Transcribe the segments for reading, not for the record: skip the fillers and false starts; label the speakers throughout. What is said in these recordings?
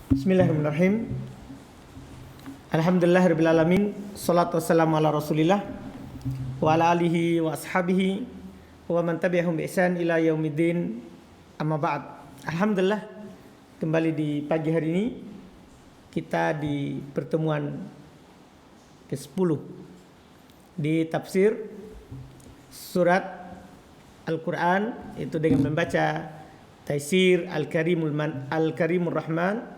Speaker 1: Bismillahirrahmanirrahim. Alhamdulillahirrabbilalamin. Salatu wassalamu ala rasulillah wa ala alihi wa ashabihi wa man tabi'ahum bi ihsan ila yaumiddin. Amma ba'd. Alhamdulillah, kembali di pagi hari ini kita di pertemuan ke-10 di tafsir surat Al-Quran, itu dengan membaca Taisir Al-Karimur Rahman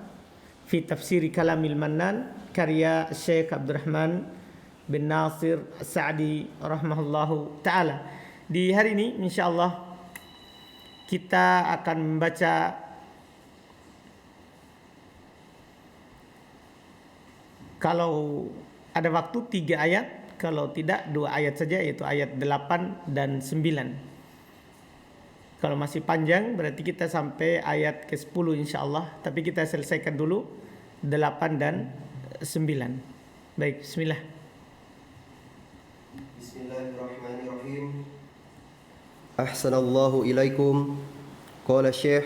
Speaker 1: fi Tafsiri Kalamil Mannan, karya Syekh Abdurrahman bin Nasir As-Sa'di rahimahullahu ta'ala. Di hari ini insyaallah kita akan membaca kalau ada waktu 3 ayat, kalau tidak 2 ayat saja, yaitu ayat 8 dan 9. Kalau masih panjang berarti kita sampai ayat ke-10 insyaallah, tapi kita selesaikan dulu 8 dan 9. Baik, bismillah.
Speaker 2: Bismillahirrahmanirrahim. Ahsanallahu ilaikum. Qala Syekh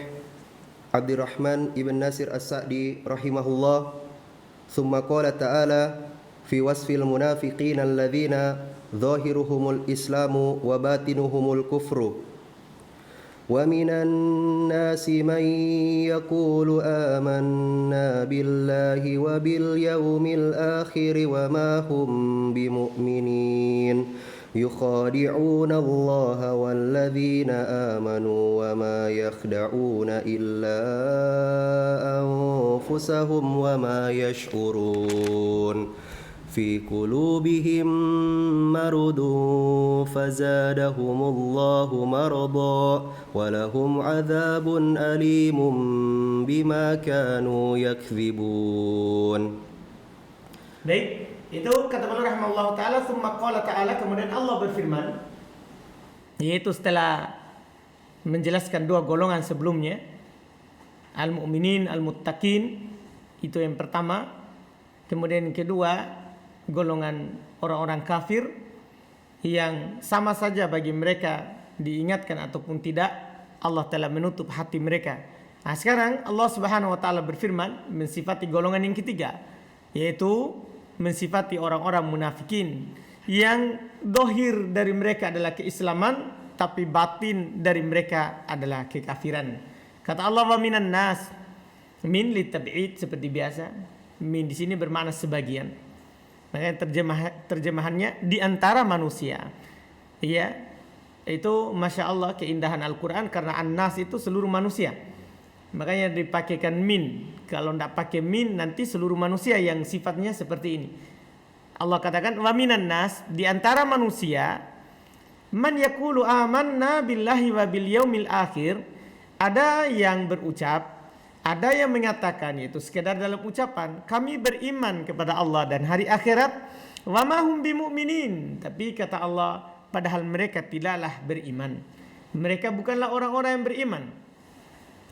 Speaker 2: Abdurrahman ibn Nasir As-Sa'di rahimahullah. Thumma qala ta'ala fi wasfil munafiqina alladhina zahiruhumul islamu wa batinuhumul kufru. وَمِنَ النَّاسِ مَن يَقُولُ آمَنَّا بِاللَّهِ وَبِالْيَوْمِ الْآخِرِ وَمَا هُمْ بِمُؤْمِنِينَ يُخَادِعُونَ اللَّهَ وَالَّذِينَ آمَنُوا وَمَا يَخْدَعُونَ إِلَّا أَنفُسَهُمْ وَمَا يَشْعُرُونَ في قلوبهم مرض فزادهم الله مرضا ولهم عذاب أليم بما كانوا يكذبون.
Speaker 1: Baik, itu kata beliau rahimahullah ta'ala, tsumma qala ta'ala, kemudian Allah berfirman, yaitu setelah menjelaskan 2 golongan sebelumnya, al-mu'minin, al-muttaqin, itu yang pertama. Kemudian yang kedua, golongan orang-orang kafir yang sama saja bagi mereka diingatkan ataupun tidak, Allah telah menutup hati mereka. Nah, sekarang Allah Subhanahu wa taala berfirman mensifati golongan yang ketiga, yaitu mensifati orang-orang munafikin yang dohir dari mereka adalah keislaman, tapi batin dari mereka adalah kekafiran. Kata Allah, wa minan nas, min litab'id, seperti biasa. Min di sini bermakna sebagian. Makanya terjemahannya di antara manusia. Iya, itu masya Allah keindahan Al-Quran, karena an-nas itu seluruh manusia. Makanya dipakaikan min. Kalau tidak pakai min nanti seluruh manusia yang sifatnya seperti ini. Allah katakan wa minan nas, di antara manusia, man yaqulu amanna billahi wa bil yaumil akhir. Ada yang berucap, ada yang mengatakan, yaitu sekedar dalam ucapan, kami beriman kepada Allah dan hari akhirat. Wa ma hum bimu'minin, tapi kata Allah, padahal mereka tidaklah beriman. Mereka bukanlah orang-orang yang beriman,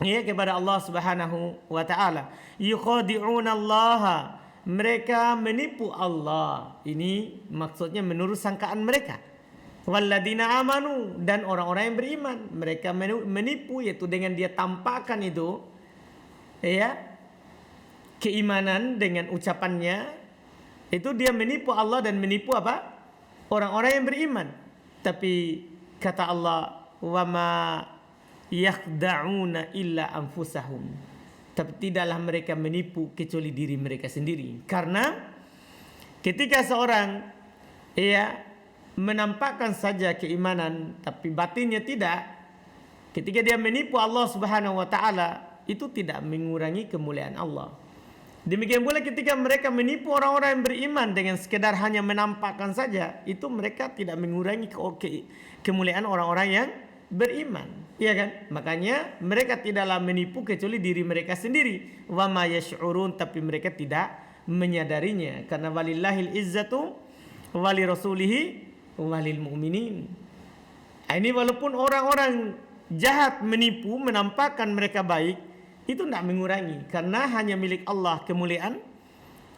Speaker 1: ya, kepada Allah Subhanahu wa taala. Yukhadi'una Allah, mereka menipu Allah. Ini maksudnya menurut sangkaan mereka. Walladzina amanu, dan orang-orang yang beriman, mereka menipu, yaitu dengan dia tampakkan itu, ya, keimanan dengan ucapannya, itu dia menipu Allah dan menipu apa? Orang-orang yang beriman. Tapi kata Allah, wa ma yakhda'una illa anfusahum, tapi tidaklah mereka menipu kecuali diri mereka sendiri. Karena ketika seorang, ya, menampakkan saja keimanan tapi batinnya tidak, ketika dia menipu Allah Subhanahu wa taala, itu tidak mengurangi kemuliaan Allah. Demikian pula ketika mereka menipu orang-orang yang beriman dengan sekedar hanya menampakkan saja, itu mereka tidak mengurangi kemuliaan orang-orang yang beriman, iya kan? Makanya mereka tidaklah menipu kecuali diri mereka sendiri. Wa ma yash'urun, tapi mereka tidak menyadarinya. Karena walillahil izzatu wali rasulihi walil mu'minin. Ini walaupun orang-orang jahat menipu, menampakkan mereka baik, itu tidak mengurangi, karena hanya milik Allah kemuliaan,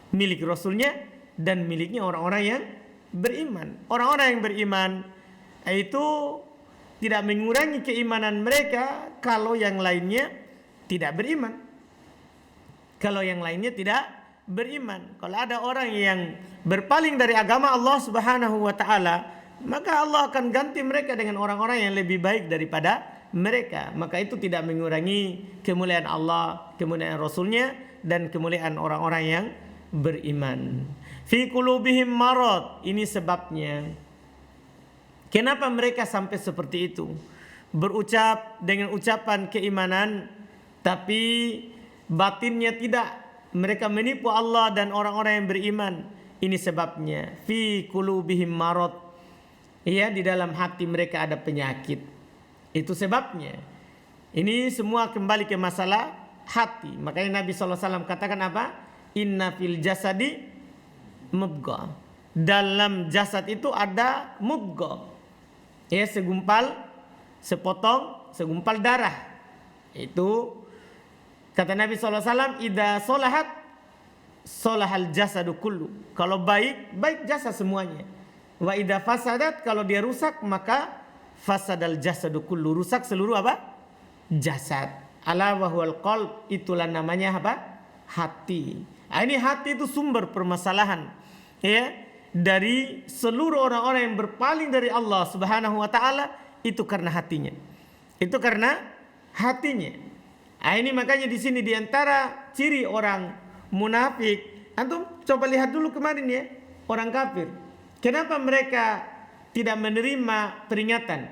Speaker 1: milik Rasulnya, dan miliknya orang-orang yang beriman. Orang-orang yang beriman itu tidak mengurangi keimanan mereka kalau yang lainnya tidak beriman. kalau yang lainnya tidak beriman. Kalau ada orang yang berpaling dari agama Allah Subhanahu wa taala, maka Allah akan ganti mereka dengan orang-orang yang lebih baik daripada mereka. Maka itu tidak mengurangi kemuliaan Allah, kemuliaan Rasulnya, dan kemuliaan orang-orang yang beriman. Fi qulubihim marad, ini sebabnya. Kenapa mereka sampai seperti itu? Berucap dengan ucapan keimanan, tapi batinnya tidak. Mereka menipu Allah dan orang-orang yang beriman. Ini sebabnya. Fi qulubihim marad, ya, di dalam hati mereka ada penyakit. Itu sebabnya. Ini semua kembali ke masalah hati. Makanya Nabi SAW katakan apa? Inna fil jasadi mudghah. Dalam jasad itu ada mudghah. Ya, segumpal, segumpal darah. Itu kata Nabi SAW, idza solahat solahal jasadu kullu. Kalau baik, baik jasad semuanya. Wa idza fasadat, kalau dia rusak maka fasadal jasadu kullu, rusak seluruh apa? Jasad. Ala wa huwal qalb, itulah namanya apa? Hati. Nah, ini hati itu sumber permasalahan, ya, dari seluruh orang-orang yang berpaling dari Allah Subhanahu wa taala, itu karena hatinya. Itu karena hatinya. Nah, ini makanya di sini di antara ciri orang munafik, antum coba lihat dulu kemarin ya, orang kafir. Kenapa mereka tidak menerima peringatan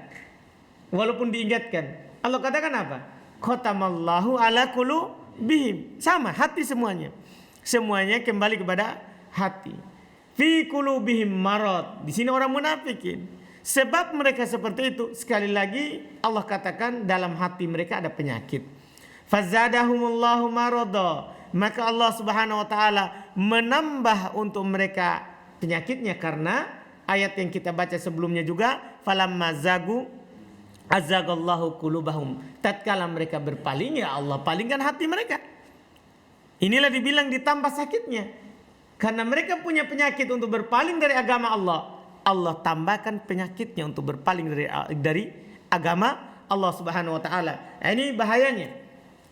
Speaker 1: walaupun diingatkan? Allah katakan apa? Khatamallahu ala qulubihim. Sama, hati semuanya. Semuanya kembali kepada hati. Fi qulubihim marad. Di sini orang munafikin. Sebab mereka seperti itu, sekali lagi Allah katakan dalam hati mereka ada penyakit. Fazadahumullahu marada. Maka Allah Subhanahu wa taala menambah untuk mereka penyakitnya, karena ayat yang kita baca sebelumnya juga, falamma zagu azagallahu qulubahum. Tatkala mereka berpaling, ya Allah palingkan hati mereka. Inilah dibilang ditambah sakitnya. Karena mereka punya penyakit untuk berpaling dari agama Allah, Allah tambahkan penyakitnya untuk berpaling dari agama Allah Subhanahu wa taala. Nah, ini bahayanya.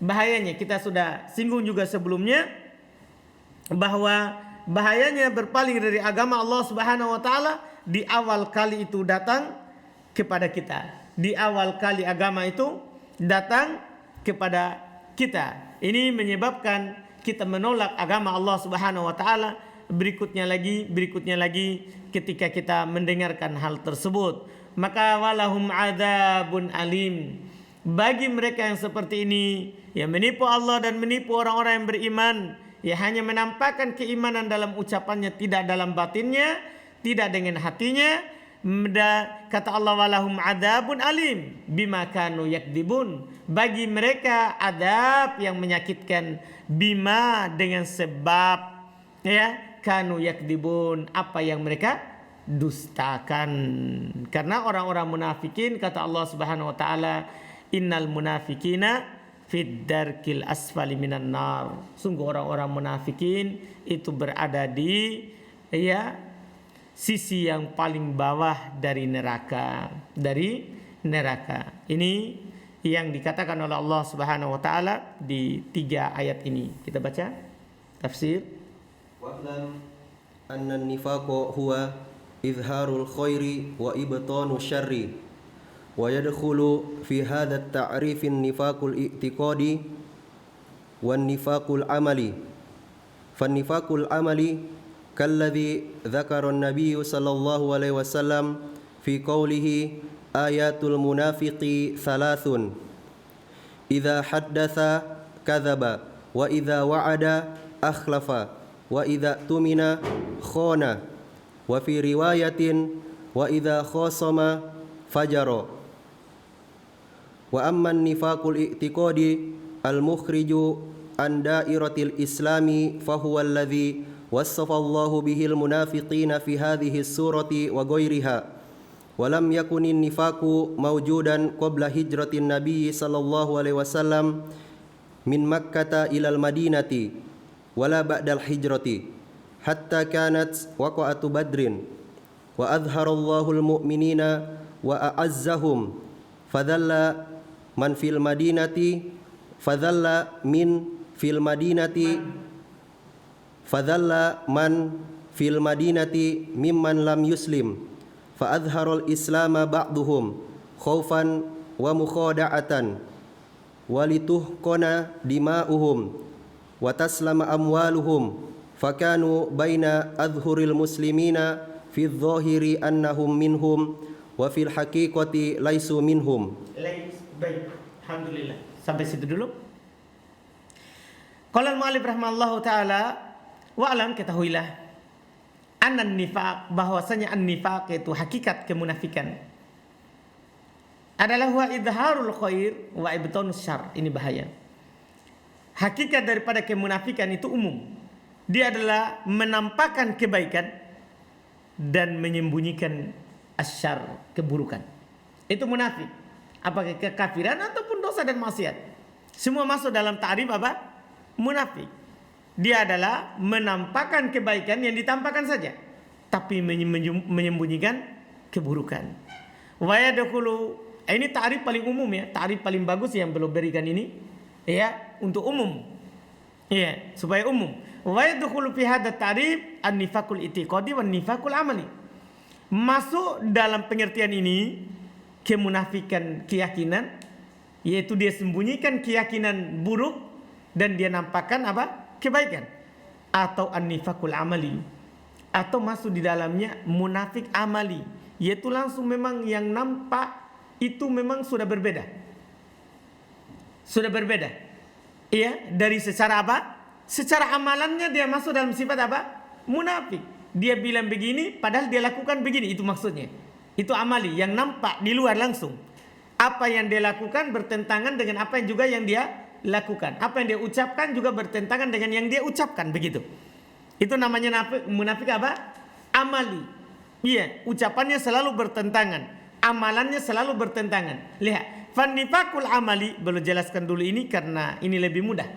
Speaker 1: Bahayanya kita sudah singgung juga sebelumnya, bahwa bahayanya berpaling dari agama Allah Subhanahu wa taala di awal kali itu datang kepada kita. Di awal kali agama itu datang kepada kita. Ini menyebabkan kita menolak agama Allah Subhanahu wa taala. Berikutnya lagi ketika kita mendengarkan hal tersebut, maka walahum adzabun alim. Bagi mereka yang seperti ini, yang menipu Allah dan menipu orang-orang yang beriman, ya hanya menampakkan keimanan dalam ucapannya, tidak dalam batinnya, tidak dengan hatinya. Kata Allah, walahum adzabun alim bima kanu yakdibun. Bagi mereka adab yang menyakitkan, bima dengan sebab, ya, kanu yakdibun, apa yang mereka dustakan. Karena orang-orang munafikin, kata Allah Subhanahu wa taala, innal munafikina fid darkil asfali minan nar. Sungguh orang-orang munafikin itu berada di, ya, sisi yang paling bawah dari neraka, Ini yang dikatakan oleh Allah Subhanahu wa taala di 3 ayat ini. Kita baca tafsir.
Speaker 2: Wa'lam anna an-nifaqa huwa izharul khairi wa ibtanu syarri wa yadkhulu fi hadha at-ta'rif an-nifaqul i'tiqadi wan nifaqul amali. Fan-nifaqul amali kalladhi dzakara an-nabiy sallallahu alaihi wasallam fi qawlihi ayatul munafiqi thalathun idza haddatsa kadzaba wa idza wa'ada akhlafa wa idza tumina khana wa fi riwayatin wa idza khasama fajara. Wa amma an-nifaqul i'tiqadi al-mukhriju an da'iratil islami fa huwa alladhi wassafa Allahu bihil munafiqina fi hadhihi as-surati wa ghairiha. Wa lam yakunin nifaqu mawjudan qabla hijratin nabiy sallallahu alaihi wasallam min Makkah ila al-Madinati wala ba'dal hijrati hatta kanat waqa'atu badrin wa adharallahu al-mu'minina wa a'azzahum fadhalla man fil madinati fadhalla min fil madinati fadhalla man fil madinati mimman lam yuslim fa adharul islama ba'duhum khaufan wa mukhada'atan walituhqana dima'uhum wa taslama amwaluhum fakanu baina adhuril muslimina fi dhahiri annahum minhum wa fil haqiqati laisu minhum.
Speaker 1: Baik, alhamdulillah. Sampai situ dulu. Qala al-mu'allif rahimahullahu taala, wa alam, ketahuilah anan nifaq, bahwasanya an-nifaq itu hakikat kemunafikan adalah wa idharul khair wa ibtanus syarr. Ini bahaya. Hakikat daripada kemunafikan itu umum. Dia adalah menampakkan kebaikan dan menyembunyikan asyar, keburukan. Itu munafik. Apakah kekafiran ataupun dosa dan maksiat, semua masuk dalam ta'rif apa? Munafik. Dia adalah menampakkan kebaikan yang ditampakkan saja, tapi menyembunyikan keburukan. Wa yadkhulu, ini ta'rif paling umum ya, ta'rif paling bagus yang belum berikan ini ya, untuk umum. Ya, supaya umum. Wa yadkhulu fi hadha ta'rif an-nifaqul i'tiqadi wan nifaqul amali. Masuk dalam pengertian ini kemunafikan keyakinan, yaitu dia sembunyikan keyakinan buruk dan dia nampakkan apa? Kebaikan. Atau an-nifaqul amali, atau masuk di dalamnya munafik amali, yaitu langsung memang yang nampak itu memang sudah berbeda. Sudah berbeda. Iya, dari secara apa? Secara amalannya dia masuk dalam sifat apa? Munafik. Dia bilang begini padahal dia lakukan begini, itu maksudnya. Itu amali yang nampak di luar langsung. Apa yang dia lakukan bertentangan dengan apa yang juga yang dia lakukan. Apa yang dia ucapkan juga bertentangan dengan yang dia ucapkan, begitu. Itu namanya munafik apa? Amali. Iya, ucapannya selalu bertentangan, amalannya selalu bertentangan. Lihat, fannifaqul amali, belum jelaskan dulu ini karena ini lebih mudah.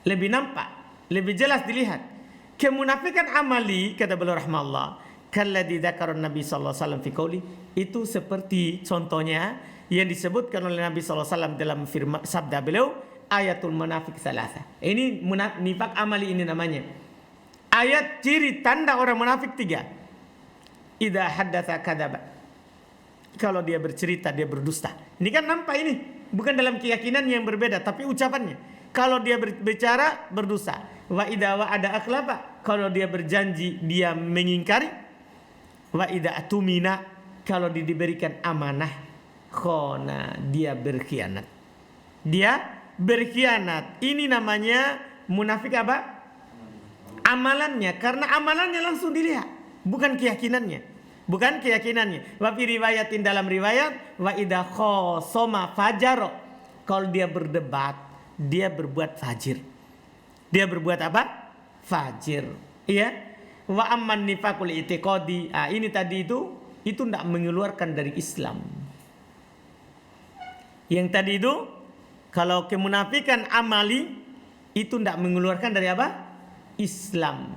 Speaker 1: Lebih nampak, lebih jelas dilihat. Kemunafikan amali, kata beliau rahmatullah, kalladzi dzakara Nabi sallallahu alaihi wasallam fi qauli, itu seperti contohnya yang disebutkan oleh Nabi sallallahu alaihi wasallam dalam firman sabda beliau, ayatul munafik salasa. Ini nifak amali ini namanya. Ayat ciri tanda orang munafik 3. Idza haddatsa kadzaba. Kalau dia bercerita dia berdusta. Ini kan nampak ini, bukan dalam keyakinan yang berbeda tapi ucapannya. Kalau dia berbicara berdusta. Wa idza wa'ada akhlafa. Kalau dia berjanji dia mengingkari. Wa idza atumina, kalau diberikan amanah, khona, dia berkhianat. Dia berkhianat. Ini namanya munafik apa? Amalannya, karena amalannya langsung dilihat, bukan keyakinannya. Bukan keyakinannya. Wa fi riwayatin, dalam riwayat, wa idza khosoma fajaro. Kalau dia berdebat, dia berbuat fajir. Dia berbuat apa? Fajir. Iya. Wa amman nifaqul i'tiqadi, ini tadi itu tidak mengeluarkan dari Islam. Yang tadi itu kalau kemunafikan amali itu tidak mengeluarkan dari apa? Islam.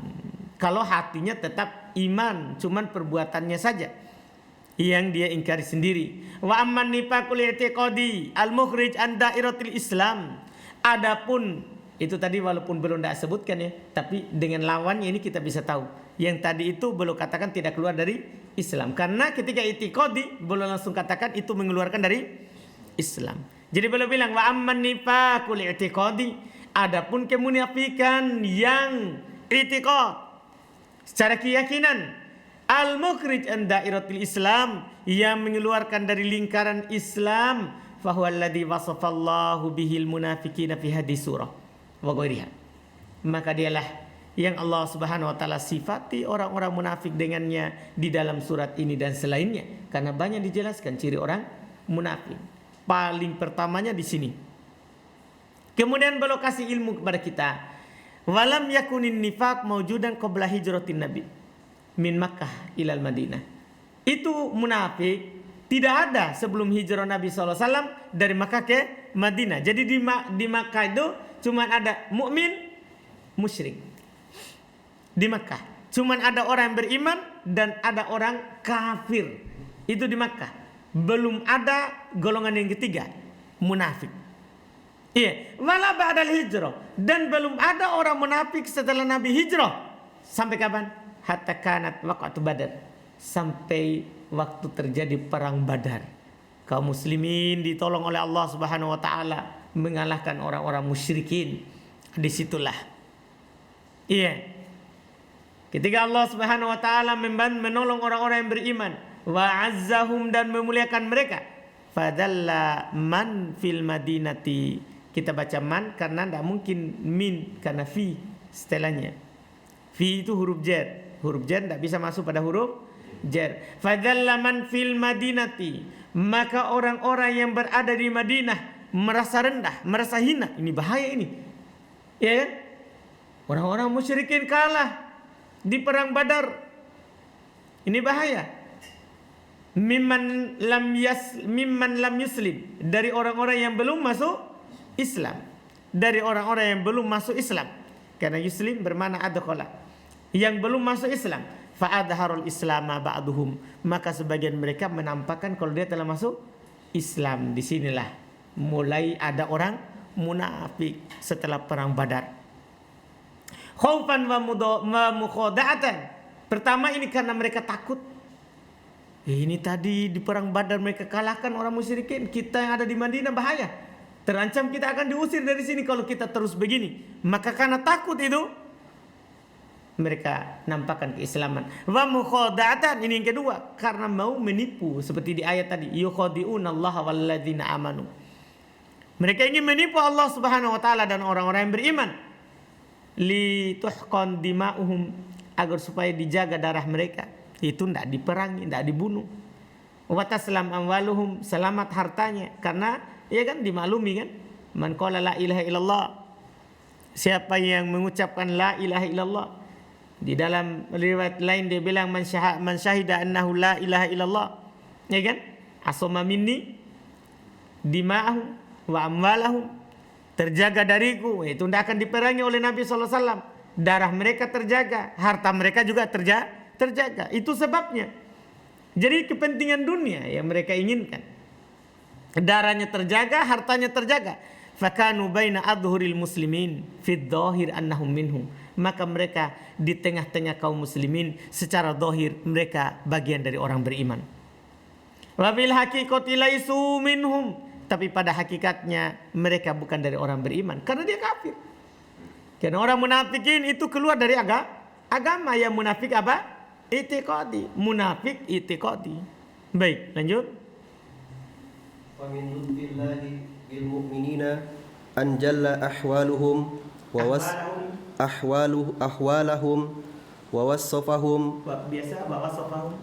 Speaker 1: Kalau hatinya tetap iman, cuman perbuatannya saja yang dia ingkari sendiri. Wa amman nifaqul i'tiqadi al-mukhrij an dairatil Islam. Adapun itu tadi walaupun belum tidak sebutkan ya, tapi dengan lawannya ini kita bisa tahu. Yang tadi itu belum katakan tidak keluar dari Islam. Karena ketika i'tiqadi belum langsung katakan itu mengeluarkan dari Islam. Jadi belum bilang wa amman nifaqul i'tiqadi, adapun kemunafikan yang i'tiqad secara keyakinan, al-mukhrij an dairatil Islam, yang mengeluarkan dari lingkaran Islam, fa huwa alladzi wasafallahu bihil munafiqina fi hadis surah wa ghairiha. Maka dialah yang Allah Subhanahu wa taala sifati orang-orang munafik dengannya di dalam surat ini dan selainnya, karena banyak dijelaskan ciri orang munafik. Paling pertamanya di sini. Kemudian beliau kasih ilmu kepada kita. Walam yakunin nifaq maujudan qabla hijratin Nabi min Makkah ilal Madinah. Itu munafik tidak ada sebelum hijrah Nabi SAW dari Makkah ke Madinah. Jadi di Makkah itu cuma ada mukmin, musyrik. Di Makkah cuma ada orang yang beriman dan ada orang kafir. Itu di Makkah. Belum ada golongan yang ketiga, munafik. Iya, wala ba'dal hijrah, dan belum ada orang munafik setelah Nabi hijrah. Sampai kapan? Hatta kanat waqtu Badar, sampai waktu terjadi perang Badar. Kaum muslimin ditolong oleh Allah Subhanahu wa taala mengalahkan orang-orang musyrikin. Disitulah. Iya. Ketika Allah Subhanahu wa taala menolong orang-orang yang beriman, wa azzahum, dan memuliakan mereka. Fadalla man fil madinati. Kita baca man karena tidak mungkin min, karena fi setelahnya. Fi itu huruf jar. Huruf jar tidak bisa masuk pada huruf jar. Fadalla man fil madinati, maka orang-orang yang berada di Madinah merasa rendah, merasa hina. Ini bahaya ini. Ya kan? Orang-orang musyrikin kalah di perang Badar. Ini bahaya. Mimman lam yuslim, dari orang-orang yang belum masuk Islam. Dari orang-orang yang belum masuk Islam. Karena yuslim bermakna adkhala, yang belum masuk Islam. Fa'adharul islama ba'duhum, maka sebagian mereka menampakkan kalau dia telah masuk Islam. Disinilah mulai ada orang munafik setelah perang Badar. Khaufan wa mukhada'atan. Pertama ini karena mereka takut. Ini tadi di perang Badar mereka kalahkan orang musyrikin. Kita yang ada di Madinah bahaya. Terancam kita akan diusir dari sini kalau kita terus begini. Maka karena takut itu mereka nampakkan keislaman. Wa mukhada'atan, ini yang kedua, karena mau menipu seperti di ayat tadi, yukhadi'unallaha walladzina amanu. Mereka ingin menipu Allah Subhanahu wa taala dan orang-orang yang beriman. Li tuhqan dima'uhum, agar supaya dijaga darah mereka. Itu tidak diperangi, tidak dibunuh. Wa taslam amwaluhum, selamat hartanya, karena ya kan dimaklumi kan, man qala la ilaha illallah, siapa yang mengucapkan la ilaha illallah. Di dalam riwayat lain dia bilang man syahida annahu la ilaha illallah, ya kan, asoma minni dima'ahum wa amwalahum, terjaga dariku. Itu tidak akan diperangi oleh Nabi sallallahu alaihi wasallam. Darah mereka terjaga, harta mereka juga terjaga. Itu sebabnya. Jadi kepentingan dunia yang mereka inginkan. Darahnya terjaga, hartanya terjaga. Fakanu baina adhuril muslimin fid dhahir annahum minhum, maka mereka di tengah-tengah kaum muslimin secara zahir mereka bagian dari orang beriman. Wa bil haqiqati laisu minhum, tapi pada hakikatnya mereka bukan dari orang beriman karena dia kafir. Karena orang munafikin itu keluar dari agama. Yang munafik apa? I'tiqadi. Munafik i'tiqadi. Baik, lanjut.
Speaker 2: ومن لطف الله بالمؤمنين أن جل أحوالهم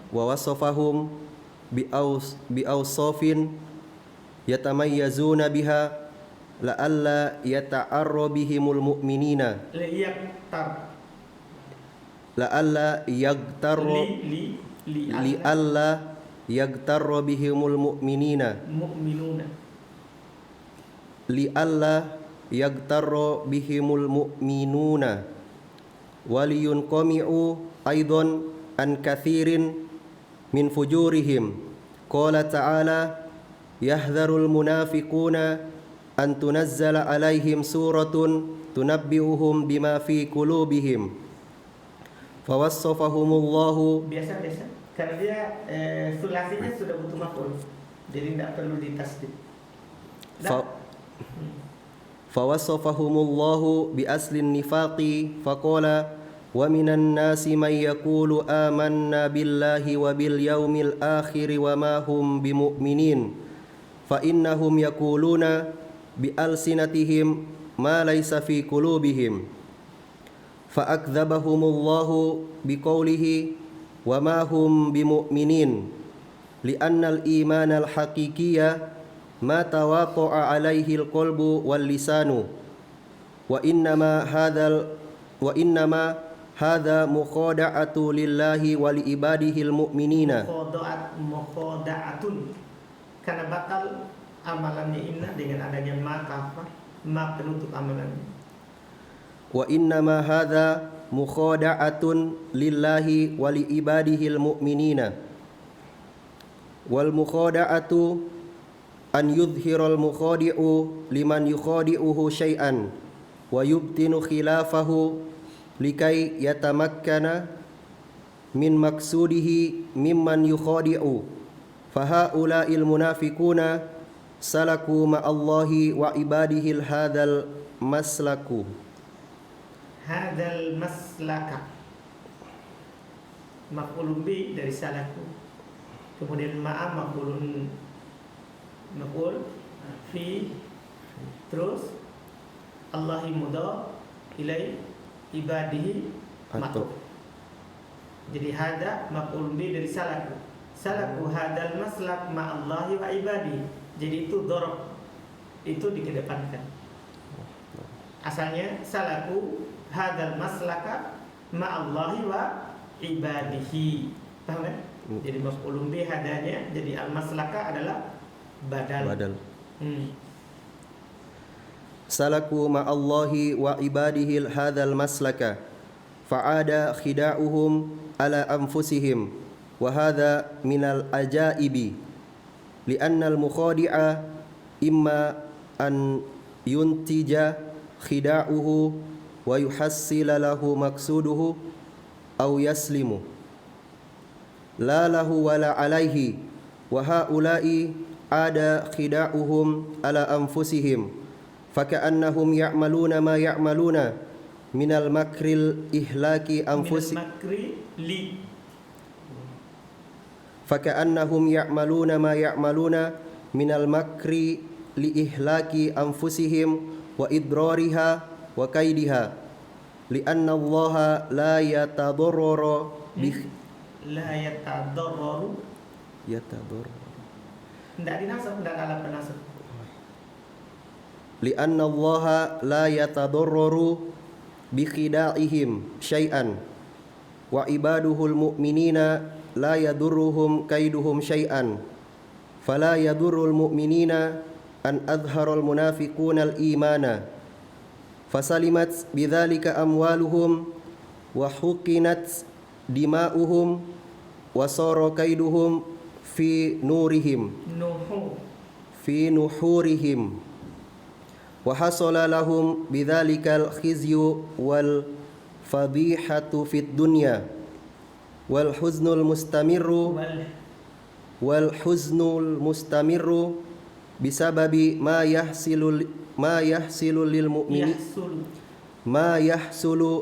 Speaker 2: ووصفهم بأوصاف يتميزون بها لئلا يتعرى بهم المؤمنين يغتر بهم المؤمنين لئلا يغتر بهم المؤمنون ولينقمعوا أيضا عن كثير من فجورهم. قال تعالى يحذر المنافقون أن تنزل عليهم سورة تنبئهم بما في قلوبهم فوصفهم الله.
Speaker 1: Biasa karena dia sulasinya sudah butuh maf'ul, jadi tidak perlu ditasdid.
Speaker 2: فوصفهم الله بأصل النفاق فقال ومن الناس من يقول آمنا بالله وباليوم الآخر وما هم بمؤمنين فإنهم يقولون بألسنتهم ما ليس في قلوبهم فأكذبهم الله بقوله وما هم بمؤمنين لأن الإيمان الحقيقي ما تواطأ عليه القلب واللسان وإنما هذا مخادعة لله ولعباده المؤمنين.
Speaker 1: Mukhoda'atun, karena batal amalannya inna dengan adanya ma kafah, ma penutup amalannya.
Speaker 2: وإنما هذا مخادعة لله ولعباده المؤمنين والمخادعة an yudhiral mukhadi'u liman yukhadi'uhu syai'an wa yubtinu khilafahu likai yatamakkana min maksudihi mimman yukhadi'u fahaula'il munafiquna salaku ma'allahi wa ibadihil hadzal maslaku.
Speaker 1: Hadzal maslaka, maf'ulun bi dari salaku, kemudian ma'a maf'ul fi, terus Allahi mudhaf ilai, ibadihi matuf. Jadi hada maf'ulun bi dari salaku, salaku hadzal maslak ma'allahi wa ibadihi. Jadi itu dhorob, itu dikedepankan. Asalnya salaku hadzal maslaka ma'allahi wa ibadihi. Paham kan? Jadi maf'ulun bi hadanya, jadi al-maslaka adalah badal.
Speaker 2: Salaku ma'allahi wa ibadihi hadzal maslaka fa'ada khida'uhum ala anfusihim wa hadha minal ajaibi li'anna al-mukhadi'a imma an yuntija khida'uhu wa yuhassila lahu maqsuduhu aw yaslimu la lahu wala alaihi wa haula'i ada khida'uhum ala anfusihim faka'annahum ya'maluna ma ya'maluna minal makril ihlaki anfusi faka'annahum ya'maluna ma ya'maluna minal makri li ihlaki anfusihim wa idrariha wa kaidiha li'anna Allah la yatadarraru
Speaker 1: tidak dinasab, tidak alat penasab.
Speaker 2: li'anna Allah la yatadarraru bi khida'ihim syai'an wa ibaduhul mu'minina la yadurruhum kaiduhum syai'an fala yadurrul mu'minina an adharul munafiquna al-imana fasalimat bidzalika amwaluhum wa huqinat dima'uhum wa sara kaiduhum fi nuhurihim wa hasala lahum bidzalikal khizyu wal fadihatu fid dunya wal huznul mustamirru bisababi ma yahsulu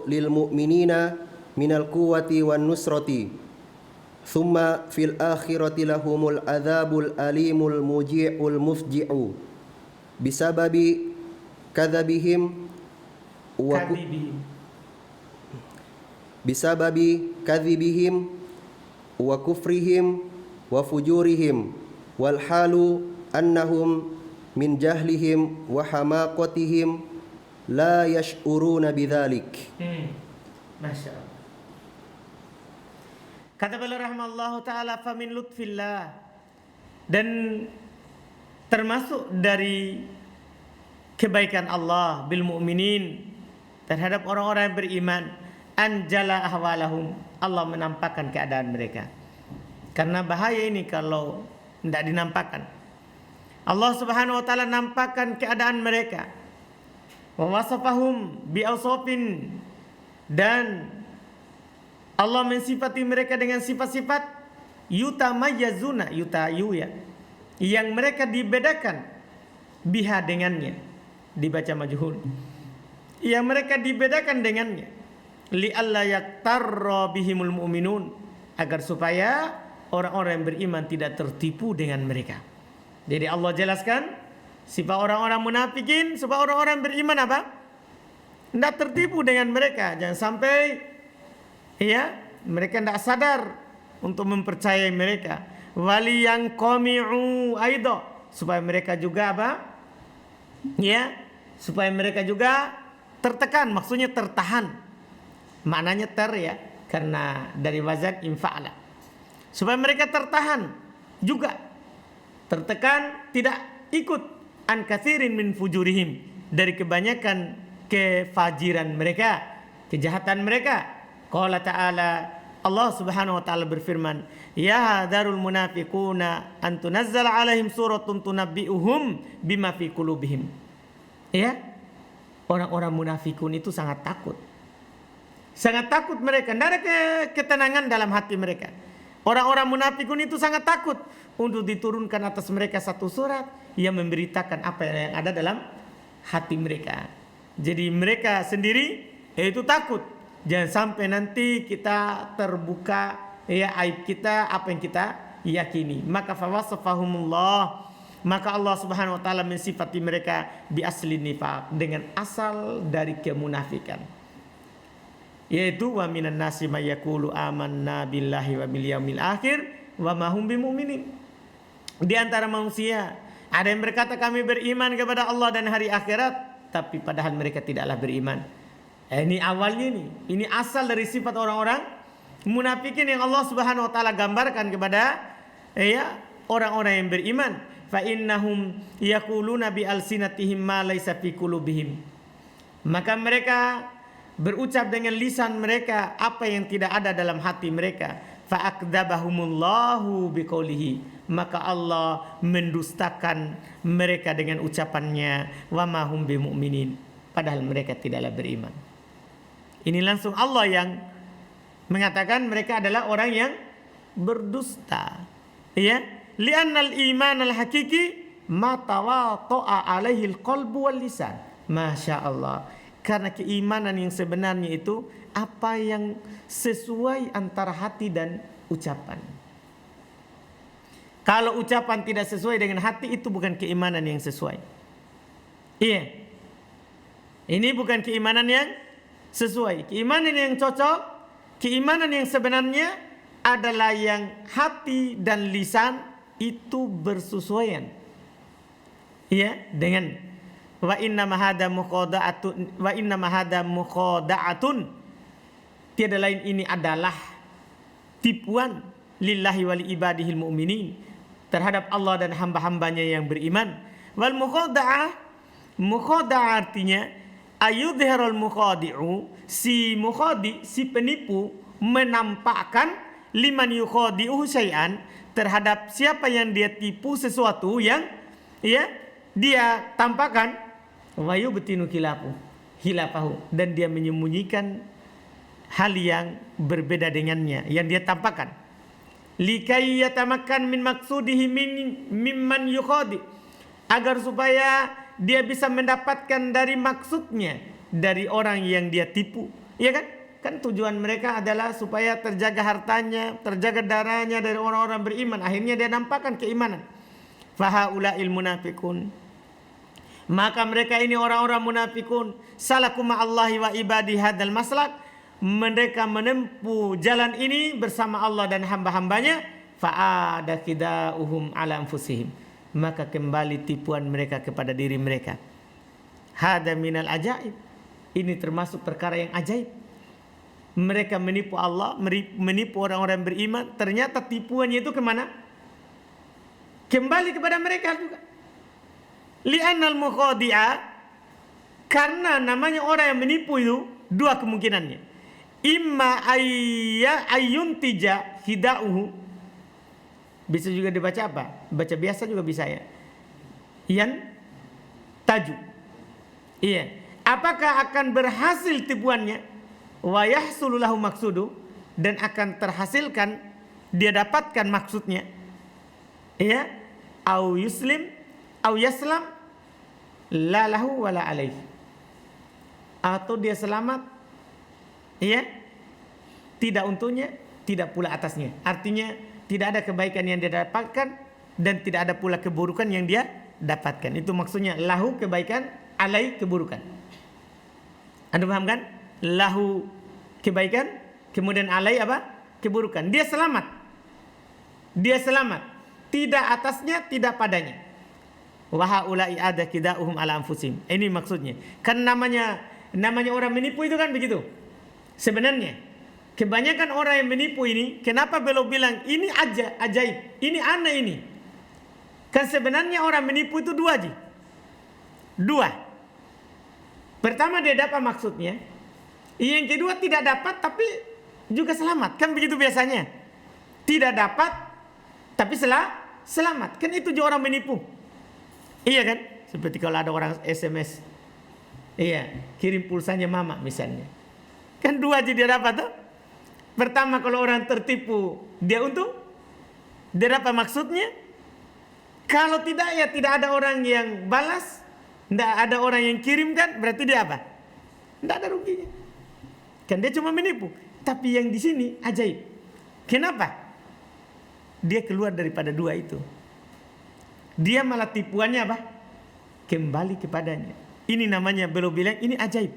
Speaker 2: lil mu'minina minal quwwati wan nusrati thumma fil akhirati lahumul adzabul alimul muji'ul mufji'u bisababi kadzabihim wa kufrihim wa fujurihim wal halu annahum min jahlihim wa hamaqatihim la yash'uruna bidzalik.
Speaker 1: Masya Allah. Kata beliau rahimahullahu ta'ala, famin lutfillah, dan termasuk dari kebaikan Allah bil mu'minin terhadap orang-orang yang beriman, anjala ahwalahum, Allah menampakkan keadaan mereka. Karena bahaya ini kalau tidak dinampakkan. Allah Subhanahu wa taala nampakkan keadaan mereka. Wa wasafahum bi awsafin, dan Allah mensifati mereka dengan sifat-sifat yutamayyazuna, yang mereka dibedakan biha dengannya, dibaca majhul, yang mereka dibedakan dengannya, li alla yaktarra bihimul mu'minun, agar supaya orang-orang yang beriman tidak tertipu dengan mereka. Jadi Allah jelaskan sifat orang-orang munafikin supaya orang-orang beriman apa? Tidak tertipu dengan mereka. Jangan sampai mereka tidak sadar untuk mempercayai mereka. Wali yang qami'u aido, supaya mereka juga apa? Supaya mereka juga tertekan, maksudnya tertahan. Maknanya karena dari wazan infa'ala. Supaya mereka tertahan juga, tertekan, tidak ikut an katsirin min fujurihim, dari kebanyakan kefajiran mereka, kejahatan mereka. Qala ta'ala Allah Subhanahu wa taala berfirman, "Ya hadarul munafiquna an tunazzala 'alaihim suratun tunabbi'uhum bima fi qulubihim." Ya. Orang-orang munafikun itu sangat takut. Sangat takut mereka, tidak ada ketenangan dalam hati mereka. Orang-orang munafikun itu sangat takut untuk diturunkan atas mereka satu surat yang memberitakan apa yang ada dalam hati mereka. Jadi mereka sendiri itu takut. Jangan sampai nanti kita terbuka ya aib kita, apa yang kita yakini. Maka fawasafahumullah, maka Allah Subhanahu wa taala mensifati mereka bi asli nifaq, dengan asal dari kemunafikan. Yaitu wa minan nasi may yaqulu amanna billahi wa bil yaumil akhir wa ma hum bimumin. Di antara manusia ada yang berkata kami beriman kepada Allah dan hari akhirat, tapi padahal mereka tidaklah beriman. Ini awalnya nih. Ini asal dari sifat orang-orang munafikin yang Allah Subhanahu wa taala gambarkan kepada orang-orang yang beriman. Fa innahum yaquluna bi alsinatihim ma laysa fi qulubihim. Maka mereka berucap dengan lisan mereka apa yang tidak ada dalam hati mereka. Fa akdzabahumullahu biqaulihi. Maka Allah mendustakan mereka dengan ucapannya, wa ma hum bimumin. Padahal mereka tidaklah beriman. Ini langsung Allah yang mengatakan mereka adalah orang yang berdusta. Ya, li'annal iman al-hakiki ma tawata'a alaihi al-qalbu wal lisan. Masya Allah. Karena keimanan yang sebenarnya itu apa yang sesuai antara hati dan ucapan. Kalau ucapan tidak sesuai dengan hati, itu bukan keimanan yang sesuai. Iya. Ini bukan keimanan yang sesuai. Keimanan yang cocok, keimanan yang sebenarnya adalah yang hati dan lisan itu bersesuaian. Ya, dengan wa inna mahada muqada'atun. Tiada lain ini adalah tipuan lillahi wali ibadihil mu'minin, terhadap Allah dan hamba-hambanya yang beriman. Wal muqada'ah artinya ayudhirul mukhadi'u, si mukhadi, si penipu menampakkan liman yukhadi'uhu syai'an, terhadap siapa yang dia tipu sesuatu yang dia tampakkan, wa yubtinu khilafahu, dan dia menyembunyikan hal yang berbeda dengannya yang dia tampakkan. Likai yatamakkan min maqsudihi mimman yukhadi, agar supaya dia bisa mendapatkan dari maksudnya dari orang yang dia tipu. Iya kan? Kan tujuan mereka adalah supaya terjaga hartanya, terjaga darahnya dari orang-orang beriman. Akhirnya dia nampakkan keimanan. Fahaula'il munafikun. Maka mereka ini orang-orang munafikun. Salaku ma'allahi wa ibadi hadal maslak. Mereka menempuh jalan ini bersama Allah dan hamba-hambanya. Fa'ada khida'uhum ala anfusihim. Maka kembali tipuan mereka kepada diri mereka. Hada minal ajaib. Ini termasuk perkara yang ajaib. Mereka menipu Allah, menipu orang-orang beriman. Ternyata tipuannya itu kemana? Kembali kepada mereka juga. Li'annal mukhadi'a, karena namanya orang yang menipu itu dua kemungkinannya. Imma ayyuntija hida'uhu. Bisa juga dibaca apa? Baca biasa juga bisa ya. Yan taju. Iya. Apakah akan berhasil tipuannya? Wa yahsulu lahu maksudu, dan akan terhasilkan dia dapatkan maksudnya. Iya. Au yuslim au yaslam la lahu wala alaih. Atau dia selamat, iya, tidak untuknya, tidak pula atasnya. Artinya tidak ada kebaikan yang dia dapatkan dan tidak ada pula keburukan yang dia dapatkan. Itu maksudnya lahu kebaikan, alai keburukan. Anda paham kan? Lahu kebaikan, kemudian alai apa? Keburukan. Dia selamat. Dia selamat. Tidak atasnya, tidak padanya. Wa haula'i ada kida'uhum ala anfusihim. Ini maksudnya. Kan namanya orang menipu itu kan begitu. Sebenarnya kebanyakan orang yang menipu ini, kenapa beliau bilang ini ajaib, ini aneh ini? Kan sebenarnya orang menipu itu dua. Pertama dia dapat maksudnya. Yang kedua tidak dapat tapi juga selamat. Kan begitu biasanya. Tidak dapat tapi selamat. Kan itu juga orang menipu. Iya kan? Seperti kalau ada orang SMS. Iya, kirim pulsanya mama misalnya. Kan 2 aja dia dapat tuh. Pertama kalau orang tertipu, dia untung. Dia dapat maksudnya. Kalau tidak ya tidak ada orang yang balas. Tidak ada orang yang kirimkan. Berarti dia apa? Tidak ada ruginya. Kan dia cuma menipu. Tapi yang di sini ajaib. Kenapa? Dia keluar daripada 2 itu. Dia malah tipuannya apa? Kembali kepadanya. Ini namanya belum bilang ini ajaib.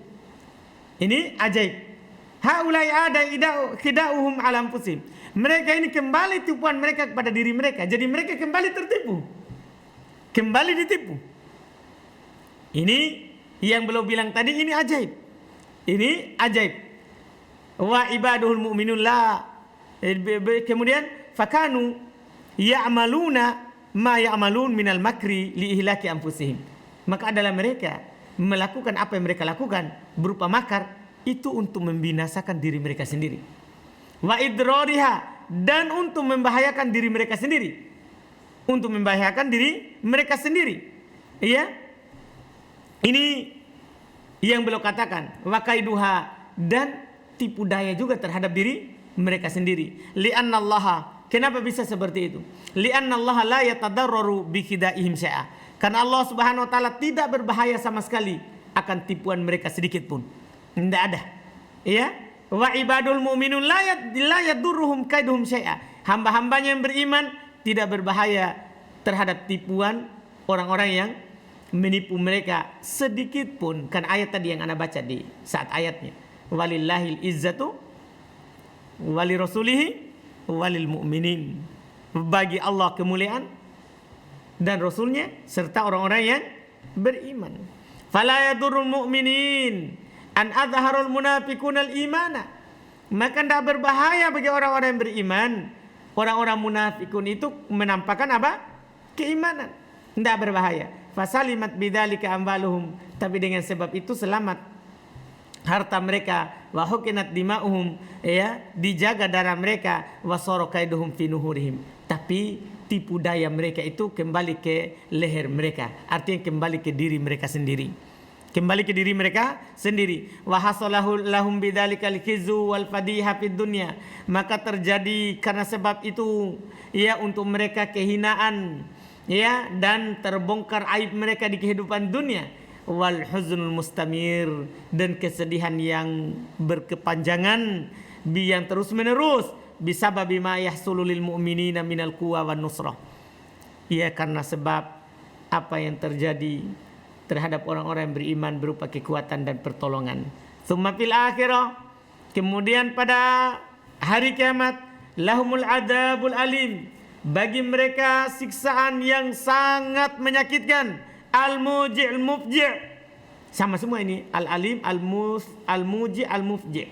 Speaker 1: Ini ajaib. Haulai ada khidauhum ala anfusihim. Mereka ini kembali tipuan mereka kepada diri mereka. Jadi mereka kembali tertipu. Kembali ditipu. Ini yang belum bilang tadi ini ajaib. Ini ajaib. Wa ibaduhul mu'minun la. Kemudian fakanu ya'maluna ma ya'malun minal makri li ihlaki anfusihim. Maka adalah mereka melakukan apa yang mereka lakukan berupa makar itu untuk membinasakan diri mereka sendiri. Wa idrariha, dan untuk membahayakan diri mereka sendiri. Untuk membahayakan diri mereka sendiri. Iya? Ini yang beliau katakan, wa kaiduha, dan tipu daya juga terhadap diri mereka sendiri. Li'annallaha, kenapa bisa seperti itu? Li'annallaha la yatadarraru bi khidaihim syai'a. Karena Allah Subhanahu wa taala tidak berbahaya sama sekali akan tipuan mereka sedikit pun. Tidak ada. Ya? Wa ibadul mu'minun la yadurruhum kaiduhum syai'a. Hamba-hambanya yang beriman tidak berbahaya terhadap tipuan orang-orang yang menipu mereka sedikit pun. Kan ayat tadi yang Anda baca di saat ayatnya. Walillahil izzatu wali rasulihi walil mu'minin. Bagi Allah kemuliaan dan Rasulnya serta orang-orang yang beriman. Fala yadurrul mu'minin an adharul munafiqunal imana. Maka tidak berbahaya bagi orang-orang yang beriman. Orang-orang munafikun itu menampakkan apa? Keimanan. Tidak berbahaya. Fasalimat bidzalika amwaluhum. Tapi dengan sebab itu selamat harta mereka. Wa hukinat dima'uhum. Ya, dijaga darah mereka. Wa sara kaiduhum fi nuhurihim. Tapi tipu daya mereka itu kembali ke leher mereka. Artinya kembali ke diri mereka sendiri. Kembali ke diri mereka sendiri. Wa hasalahu lahum bidzalikal khizu wal fadiha fid dunya. Maka terjadi karena sebab itu ya untuk mereka kehinaan ya dan terbongkar aib mereka di kehidupan dunia. Wal huznul mustamir, dan kesedihan yang berkepanjangan yang terus menerus bisababi ma yahsulu lil mu'minina minal quwa wan nusrah. Ya karena sebab apa yang terjadi terhadap orang-orang yang beriman berupa kekuatan dan pertolongan. Tsumma fil akhirah, kemudian pada hari kiamat, lahumul adzabul alim, bagi mereka siksaan yang sangat menyakitkan. Al-muji' al-mufji', sama semua ini, al-alim, al-muji' al-mufji',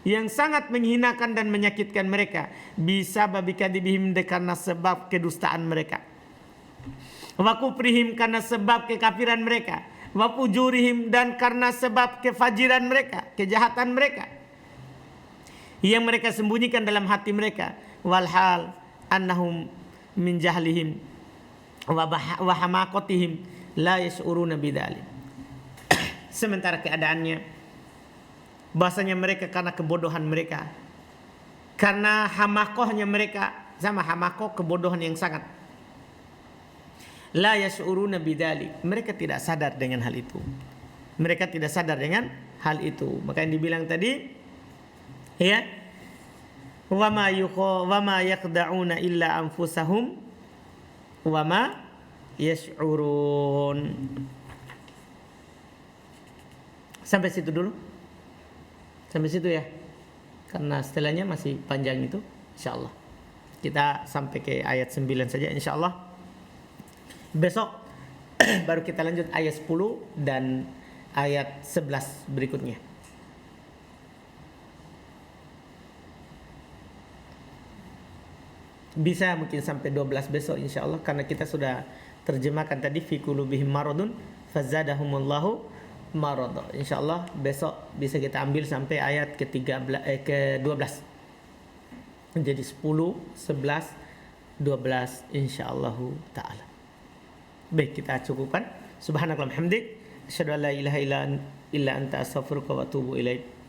Speaker 1: yang sangat menghinakan dan menyakitkan mereka. Bisa babi kadibihim, karena sebab kedustaan mereka. Wa kufrihim, karena sebab kekafiran mereka. Wa fujurihim, dan karena sebab kefajiran mereka, kejahatan mereka yang mereka sembunyikan dalam hati mereka. Walhal annahum min jahlihim wa hamaqatihim la yash'uruna bidzalik. Sementara keadaannya bahasanya mereka karena kebodohan mereka, karena hamakohnya mereka, sama hamakoh kebodohan yang sangat. La yash'uruna bidzalik, mereka tidak sadar dengan hal itu. Mereka tidak sadar dengan hal itu. Maka yang dibilang tadi ya, wa ma yaqda'una illa anfusahum wa ma yash'urun. Sampai situ dulu. Sampai situ ya. Karena setelahnya masih panjang itu, insyaallah. Kita sampai ke ayat 9 saja insyaallah. Besok baru kita lanjut ayat 10 dan ayat 11 berikutnya. Bisa mungkin sampai 12 besok insyaallah, karena kita sudah terjemahkan tadi fi qulubihim maradun fazadahumullahu marad. Insyaallah besok bisa kita ambil sampai ayat ke-12. menjadi 10, 11, 12 insyaallah taala. Baik, kita cukupkan. Subhanakallahumma hamdik, asyhadu an la ilaha illa anta astaghfiruka wa atubu ilaik.